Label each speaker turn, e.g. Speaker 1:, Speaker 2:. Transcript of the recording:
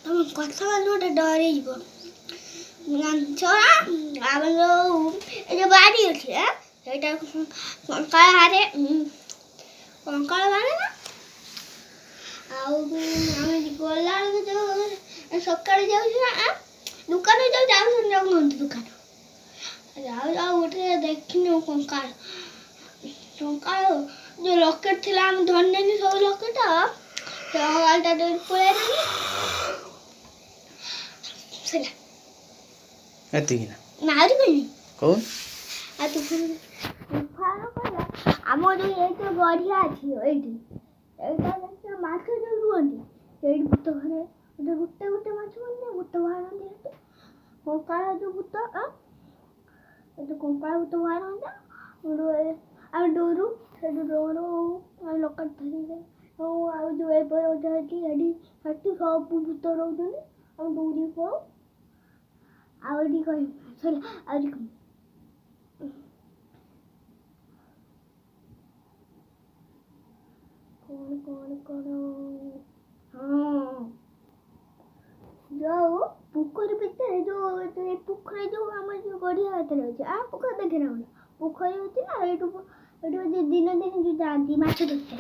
Speaker 1: ତମ କଥା ମାନେ ଗୋଟେ ଡରିଯିବ ଜାଣିଛ ନା ଆମର ଏ ଯୋଉ ବାଡ଼ି ଅଛି ସେଇଟା କଙ୍କାଳ ହାରେ କଙ୍କାଳ ମାନେ ନା ଆଉ ଆମେ ଗଲାବେଳକୁ ଯୋଉ ସକାଳେ ଯାଉଛୁ ନା ଦୋକାନ ଯାଉନାହାନ୍ତି ଦୋକାନ ଯାଉ ଗୋଟେ ଦେଖିନୁ କଙ୍କାଳ ଯୋଉ ଲକେଟ ଥିଲା ଆମେ ଧରିନେନି ସବୁ ଲକେଟ ହଗାଲଟା ପଳେଇ ଆସିଲା
Speaker 2: ଏତିକି
Speaker 1: ନା ଆହୁରି କହିବି
Speaker 2: କହୁନ
Speaker 1: ଆଉ ତୁଫାନ କହିଲା ଆମର ଯୋଉ ଏଇଠି ଗଢ଼ିଆ ଅଛି ଏଇଠି ଏଇଟା ମାଛ ଯୋଉ ରୁହନ୍ତି ସେଇଠି ଭୂତ ଘରେ ଗୋଟେ ମାଛ ମାନେ ଭୂତ ବାହାରନ୍ତି ସେଠି କଙ୍କାଳ ଯୋଉ ଭୂତ କଙ୍କାଳ ଭୂତ ବାହାରନ୍ତି ଆମେ ଡରୁ ସେଠୁ ଡରୁ ଆମେ ଲକେଟ ଧରିକି ଆଉ ଯୋଉ ଏପଟେ ଗୋଟେ ଅଛି ସେଠି ସବୁ ଭୂତ ରହୁଛନ୍ତି ଆମେ ଦୌଡ଼ିକି ପଳଉ ଆଉ ଏଠି କହିବି ସରିଲା ଆହୁରି କହିବି କଣ ହଁ ଯୋଉ ପୋଖରୀ ଭିତରେ ଯୋଉ ପୋଖରୀ ଯୋଉ ଆମର ଯୋଉ ଗଢ଼ିଆ ଭିତରେ ଅଛି ପୋଖରୀ ଦେଖିନା ପୋଖରୀ ଅଛି ନା ଏଇଠୁ ଦିନ ଯୋଉ ଯାଆନ୍ତି ମାଛ ଧରିତେ